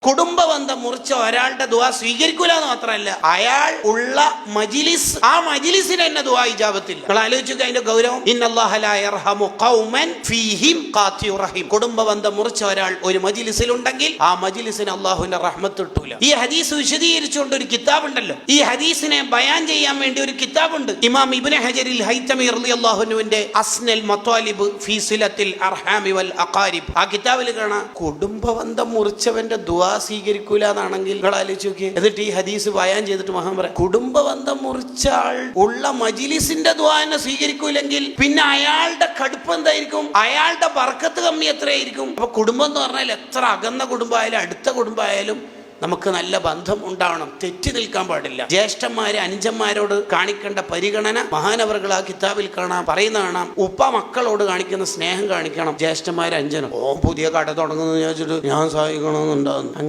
കുടുംബബന്ധം മുറിച്ച ഒരാളുടെ ദുആ സ്വീകരിക്കൂല എന്ന് മാത്രമല്ല, അയാൾ ഉള്ള മജ്ലിസ്, ആ മജ്ലിസിന് തന്നെ ദുആ ഇജാബത്തില്ല. നിങ്ങൾ ആലോചിക്കുക അതിന്റെ ഗൗരവം. ഇന്നല്ലാഹ ലാ യർഹമു ഖൗമൻ ഫീഹിം ഖാതിഉർ റഹീം. കുടുംബബന്ധം മുറിച്ച ഒരാൾ ഒരു മജ്ലിസിലുണ്ടെങ്കിൽ ആ മജ്ലിസിന് അല്ലാഹുവിന്റെ റഹ്മത്ത് കിട്ടൂല. ഈ ഹദീസ് വിശദീകരിച്ചുകൊണ്ട് ഒരു കിതാബ് ഉണ്ടല്ലോ, ഈ ഹദീസിനെ ബയാൻ ചെയ്യാൻ വേണ്ടി ഒരു കിതാബുണ്ട്. ഇമാം ഇബ്നു ഹജറിൽ ഹൈതമി റളിയല്ലാഹു അൻഹുവിന്റെ അസ്നൽ മത്വാലിബ് ഫീ സിലത്തിൽ അർഹാമി വൽ അഖാരിബ്, ആ കിതാബിൽ കാണാം കുടുംബബന്ധം മുറിച്ചവന്റെ ദുആ സ്വീകരിക്കൂല എന്നാണെങ്കിൽ നിങ്ങൾ ആലോചിച്ച് നോക്കിയേ. എന്നിട്ട് ഈ ഹദീസ് ബയാൻ ചെയ്തിട്ട് മഹാൻ പറയാം, കുടുംബബന്ധം മുറിച്ച ആൾ ഉള്ള മജ്ലിസിന്റെ ദുആ തന്നെ സ്വീകരിക്കൂലെങ്കിൽ പിന്നെ അയാളുടെ കടുപ്പം എന്തായിരിക്കും, അയാളുടെ ബർക്കത്ത് കമ്മി എത്രയായിരിക്കും. അപ്പൊ കുടുംബം എന്ന് പറഞ്ഞാൽ എത്ര അകന്ന കുടുംബമായാലും അടുത്ത കുടുംബമായാലും നമുക്ക് നല്ല ബന്ധം ഉണ്ടാവണം, തെറ്റി നിൽക്കാൻ പാടില്ല. ജ്യേഷ്ഠന്മാര് അനുജന്മാരോട് കാണിക്കേണ്ട പരിഗണന മഹാനവറുകൾ ആ കിതാബിൽ കാണാം, പറയുന്ന കാണാം. ഉപ്പ മക്കളോട് കാണിക്കുന്ന സ്നേഹം കാണിക്കണം ജ്യേഷ്ഠന്മാര് അനുജനും. പുതിയ കട തുടങ്ങുന്നത് ഞാൻ സഹായിക്കണമെന്നുണ്ടാകുന്നു.